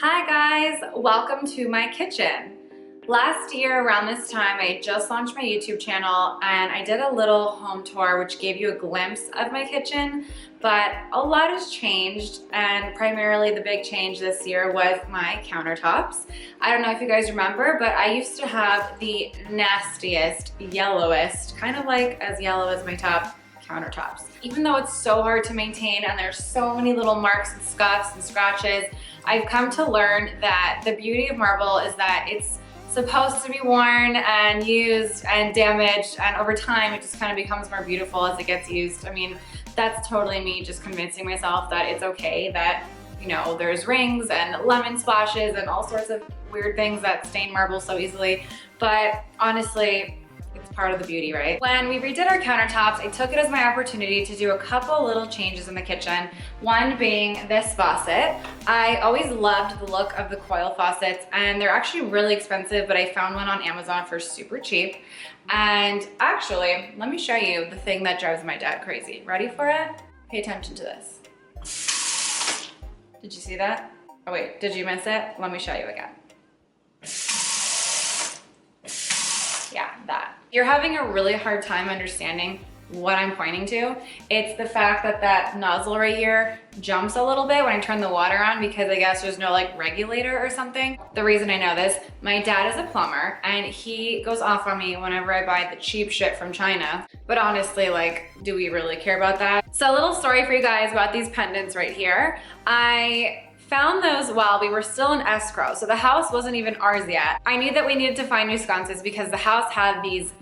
Hi guys, welcome to my kitchen. Last year around this time, I just launched my YouTube channel and I did a little home tour which gave you a glimpse of my kitchen, but a lot has changed, and primarily the big change this year was my countertops. I don't know if you guys remember, but I used to have the nastiest, yellowest, kind of like as yellow as my top countertops. Even though it's so hard to maintain and there's so many little marks and scuffs and scratches, I've come to learn that the beauty of marble is that it's supposed to be worn and used and damaged, and over time it just kind of becomes more beautiful as it gets used. I mean, that's totally me just convincing myself that it's okay that, you know, there's rings and lemon splashes and all sorts of weird things that stain marble so easily, but honestly, it's part of the beauty, right? When we redid our countertops, I took it as my opportunity to do a couple little changes in the kitchen. One being this faucet. I always loved the look of the coil faucets, and they're actually really expensive, but I found one on Amazon for super cheap. And actually, let me show you the thing that drives my dad crazy. Ready for it? Pay attention to this. Did you see that? Oh wait, did you miss it? Let me show you again. Yeah, that. You're having a really hard time understanding what I'm pointing to. It's the fact that that nozzle right here jumps a little bit when I turn the water on, because I guess there's no like regulator or something. The reason I know this, my dad is a plumber and he goes off on me whenever I buy the cheap shit from China. But honestly, like, do we really care about that? So a little story for you guys about these pendants right here. I found those while we were still in escrow, so the house wasn't even ours yet. I knew that we needed to find new sconces because the house had these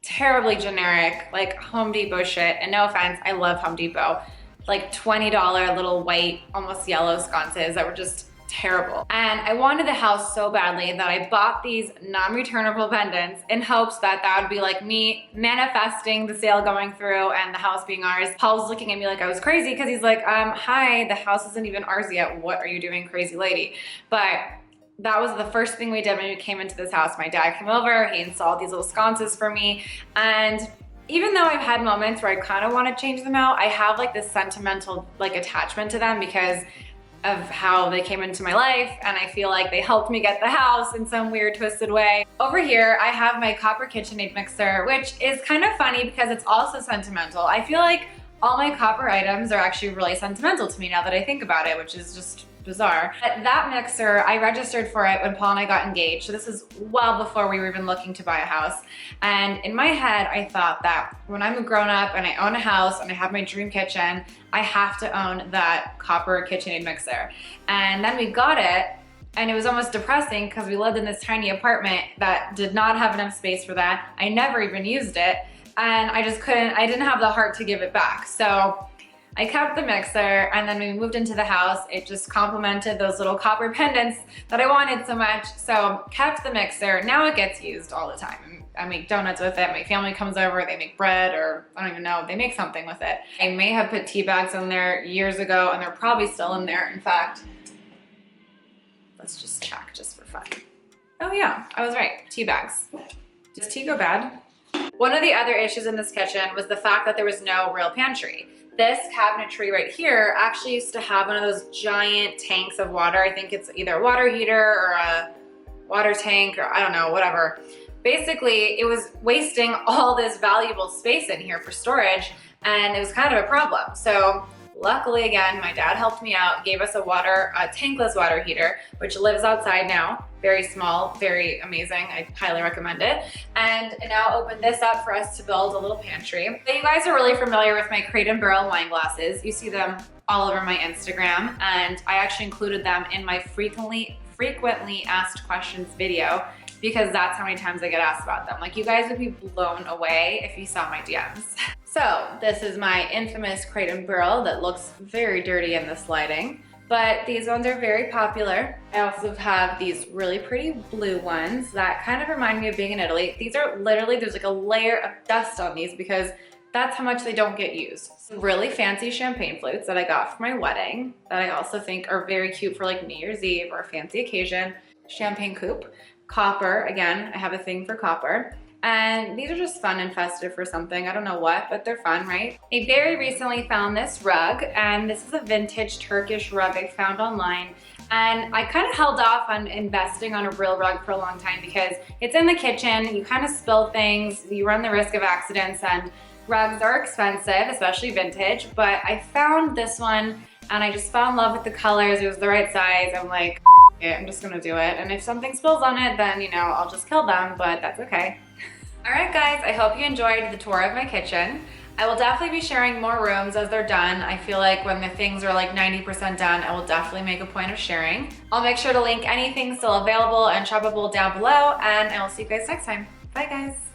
terribly generic, like Home Depot shit, and no offense, I love Home Depot, like $20 little white, almost yellow sconces that were just terrible. And I wanted the house so badly that I bought these non-returnable pendants in hopes that that would be like me manifesting the sale going through and the house being ours. Paul's looking at me like I was crazy because he's like, hi, the house isn't even ours yet. What are you doing, crazy lady? But that was the first thing we did when we came into this house. My dad came over, he installed these little sconces for me, and even though I've had moments where I kind of want to change them out, I have like this sentimental like attachment to them because of how they came into my life, and I feel like they helped me get the house in some weird twisted way. Over here, I have my copper KitchenAid mixer, which is kind of funny because it's also sentimental. I feel like all my copper items are actually really sentimental to me now that I think about it, which is just bizarre. But that mixer, I registered for it when Paul and I got engaged. So this is well before we were even looking to buy a house. And in my head, I thought that when I'm a grown up and I own a house and I have my dream kitchen, I have to own that copper KitchenAid mixer. And then we got it, and it was almost depressing because we lived in this tiny apartment that did not have enough space for that. I never even used it. And I just couldn't, I didn't have the heart to give it back. So I kept the mixer, and then when we moved into the house, it just complemented those little copper pendants that I wanted so much. So kept the mixer. Now it gets used all the time. I make donuts with it. My family comes over, they make bread, or I don't even know, they make something with it. I may have put tea bags in there years ago, and they're probably still in there. In fact, let's just check just for fun. Oh yeah, I was right, tea bags. Does tea go bad? One of the other issues in this kitchen was the fact that there was no real pantry. This cabinetry right here actually used to have one of those giant tanks of water. I think it's either a water heater or a water tank, or I don't know, whatever. Basically, it was wasting all this valuable space in here for storage, and it was kind of a problem. So luckily, again, my dad helped me out, gave us a tankless water heater, which lives outside now. Very small, very amazing. I highly recommend it. And now opened this up for us to build a little pantry. So you guys are really familiar with my Crate and Barrel wine glasses. You see them all over my Instagram, and I actually included them in my frequently asked questions video because that's how many times I get asked about them. Like, you guys would be blown away if you saw my DMs. So this is my infamous Crate and Barrel that looks very dirty in this lighting, but these ones are very popular. I also have these really pretty blue ones that kind of remind me of being in Italy. These are literally, there's like a layer of dust on these because that's how much they don't get used. Some really fancy champagne flutes that I got for my wedding that I also think are very cute for like New Year's Eve or a fancy occasion. Champagne coupe. Copper, again, I have a thing for copper. And these are just fun and festive for something. I don't know what, but they're fun, right? I very recently found this rug, and this is a vintage Turkish rug I found online. And I kind of held off on investing on a real rug for a long time because it's in the kitchen, you kind of spill things, you run the risk of accidents, and rugs are expensive, especially vintage. But I found this one and I just fell in love with the colors. It was the right size. I'm like, I'm just gonna do it. And if something spills on it, then you know, I'll just kill them, but that's okay. All right guys, I hope you enjoyed the tour of my kitchen. I will definitely be sharing more rooms as they're done. I feel like when the things are like 90% done, I will definitely make a point of sharing. I'll make sure to link anything still available and shoppable down below, and I will see you guys next time. Bye guys.